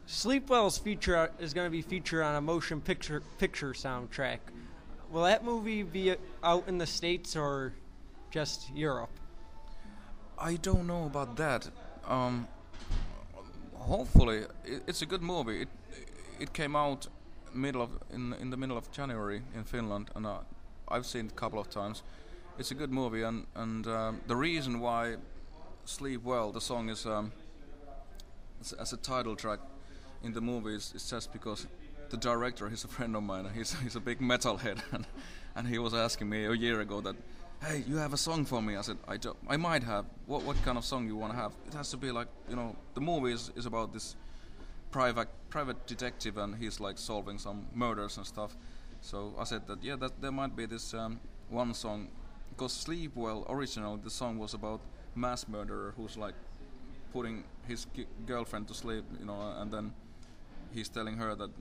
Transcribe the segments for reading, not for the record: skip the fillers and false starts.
Sleepwell's feature is going to be featured on a motion picture soundtrack. Will that movie be out in the States or just Europe? I don't know about that. Hopefully, it's a good movie. It came out in the middle of January in Finland, and I've seen it a couple of times. It's a good movie, and the reason why "Sleep Well" the song is as a title track in the movie is just because the director, he's a friend of mine. He's a big metalhead, and he was asking me a year ago that, hey, you have a song for me? I said, I might have. What kind of song you want to have? It has to be like, the movie is about this private detective, and he's like solving some murders and stuff. So I said that, yeah, that there might be this one song, because "Sleep Well" originally the song was about mass murderer who's like putting his girlfriend to sleep, and then he's telling her that,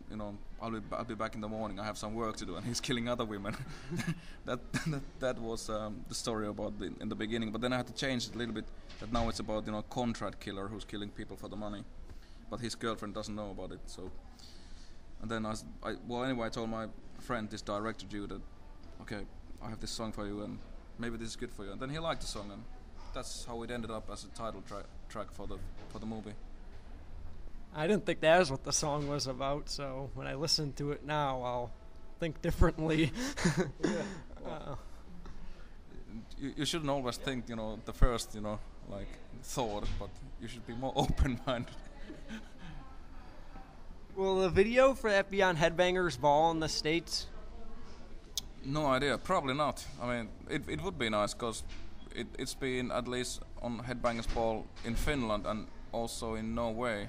I'll be back in the morning. I have some work to do, and he's killing other women. that was the story about in the beginning. But then I had to change it a little bit. That now it's about contract killer who's killing people for the money, but his girlfriend doesn't know about it. So, and then I told my friend, this director dude, that okay, I have this song for you, and maybe this is good for you. And then he liked the song, and that's how it ended up as a title track for the movie. I didn't think that was what the song was about, so when I listen to it now, I'll think differently. You shouldn't always think, the first, like thought, but you should be more open-minded. Will the video for that be on Headbangers Ball in the States? No idea. Probably not. I mean, it would be nice because it's been at least on Headbangers Ball in Finland and also in Norway.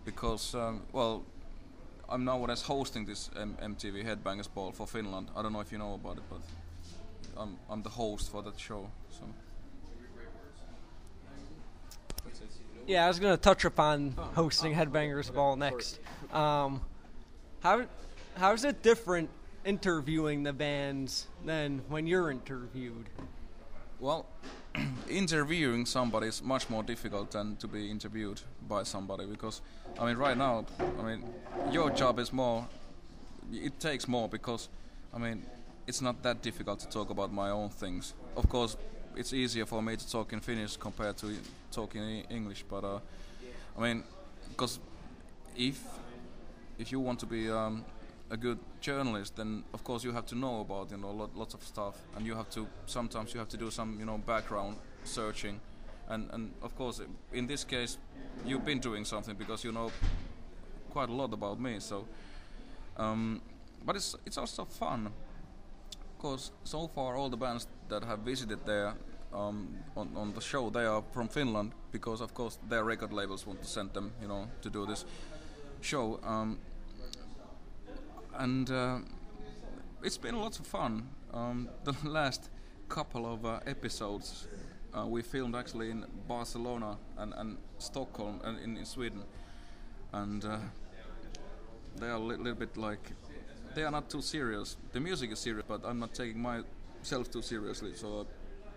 Because, I'm nowadays hosting this MTV Headbangers Ball for Finland. I don't know if you know about it, but I'm the host for that show. So. Yeah, I was going to touch upon hosting Headbangers Ball next. How's it different interviewing the bands than when you're interviewed? Well, interviewing somebody is much more difficult than to be interviewed by somebody, because right now, your job is more, it takes more, because it's not that difficult to talk about my own things. Of course, it's easier for me to talk in Finnish compared to talking in English, but because if you want to be a good journalist, then of course you have to know about lots of stuff, and sometimes you have to do some background searching, and of course in this case you've been doing something because you know quite a lot about me. So, but it's also fun, because so far all the bands that have visited there on the show, they are from Finland, because of course their record labels want to send them to do this show. And it's been lots of fun. The last couple of episodes we filmed actually in Barcelona and Stockholm and in Sweden, and they are a little bit like, they are not too serious. The music is serious, but I'm not taking myself too seriously. So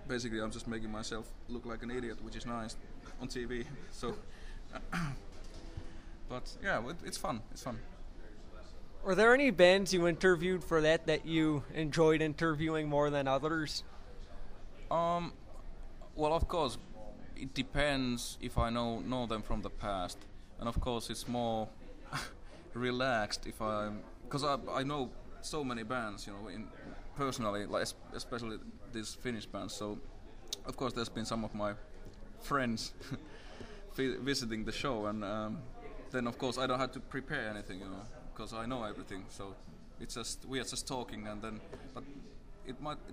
basically I'm just making myself look like an idiot, which is nice on TV. So, but yeah, it's fun. It's fun. Were there any bands you interviewed for that you enjoyed interviewing more than others? Well, of course, it depends if I know them from the past, and of course it's more relaxed because I know so many bands, personally, like especially these Finnish bands. So, of course, there's been some of my friends visiting the show, and then of course I don't have to prepare anything, because I know everything. So we are just talking, and then, but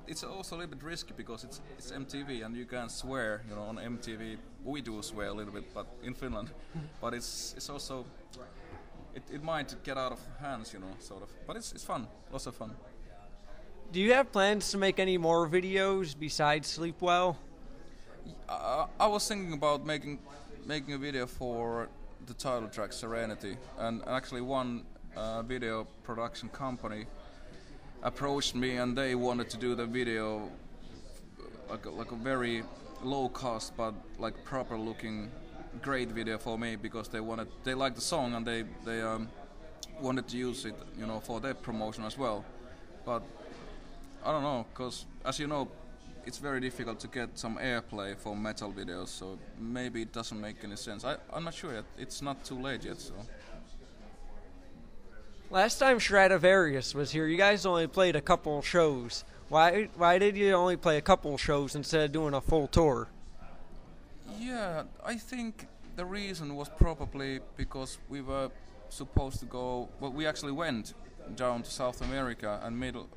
it's also a little bit risky because it's MTV and you can't swear, on MTV. We do swear a little bit, but in Finland, but it's also, it might get out of hands, sort of. But it's fun, lots of fun. Do you have plans to make any more videos besides Sleep Well? I was thinking about making a video for the title track Serenity, and actually one video production company approached me, and they wanted to do the video like a very low cost but like proper looking great video for me because they liked the song and they wanted to use it, you know, for their promotion as well. But I don't know, because as you know, it's very difficult to get some airplay for metal videos, so maybe it doesn't make any sense. I'm not sure yet. It's not too late yet, so. Last time Stradivarius was here, you guys only played a couple shows. Why did you only play a couple shows instead of doing a full tour? Yeah, I think the reason was probably because we were supposed to go. Well, we actually went down to South America and Middle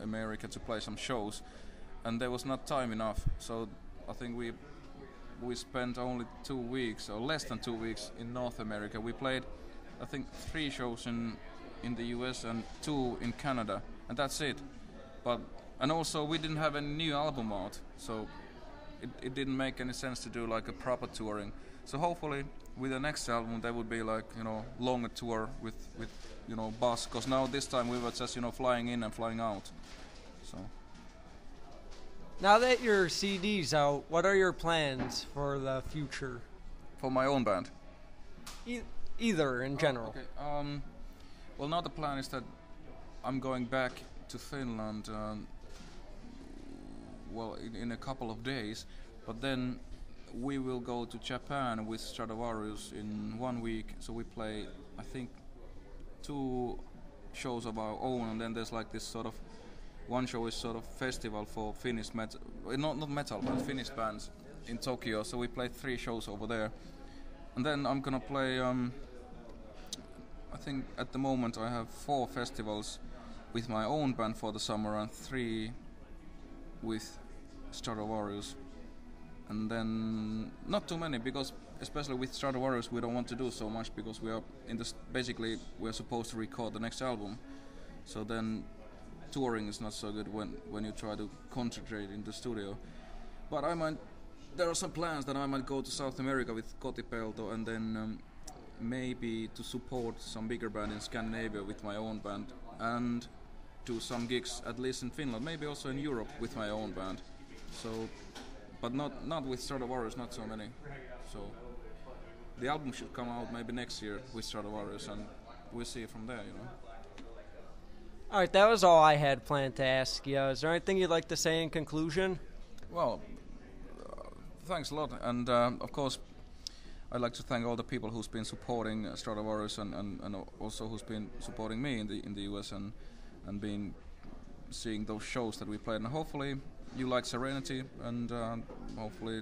America to play some shows, and there was not time enough. So I think we spent only 2 weeks or less than 2 weeks in North America. We played, I think, 3 shows in the US and 2 in Canada, and that's it. And also we didn't have any new album out, so it didn't make any sense to do like a proper touring. So hopefully with the next album there would be like, you know, longer tour with you know, bus, because now this time we were just, you know, flying in and flying out. So Now that your CD's out, what are your plans for the future? for my own band. Either in general. Okay. Well, now the plan is that I'm going back to Finland. Well, in a couple of days, but then we will go to Japan with Stradivarius in 1 week. So we play, I think, 2 shows of our own, and then there's like this sort of one show is sort of festival for Finnish metal, not metal, but Finnish bands in Tokyo. So we play 3 shows over there, and then I'm gonna play. I think at the moment I have 4 festivals with my own band for the summer and 3 with Stradivarius, and then not too many, because especially with Stradivarius we don't want to do so much because we are basically we're supposed to record the next album, so then touring is not so good when you try to concentrate in the studio. But there are some plans that I might go to South America with Kotipelto, and then maybe to support some bigger band in Scandinavia with my own band, and do some gigs at least in Finland, maybe also in Europe with my own band. So, but not with Stradivarius, not so many. So the album should come out maybe next year with Stradivarius, and we'll see from there, you know. All right, that was all I had planned to ask you. Is there anything you'd like to say in conclusion? Well, thanks a lot, and of course I'd like to thank all the people who's been supporting Stradivarius and also who's been supporting me in the US and been seeing those shows that we played. And hopefully you like Serenity, and hopefully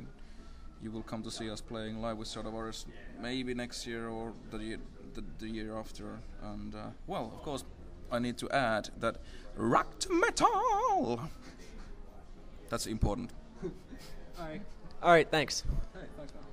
you will come to see us playing live with Stradivarius maybe next year or the year after. And well, of course I need to add that rock to metal. That's important. All right, thanks. Hey, thanks, man.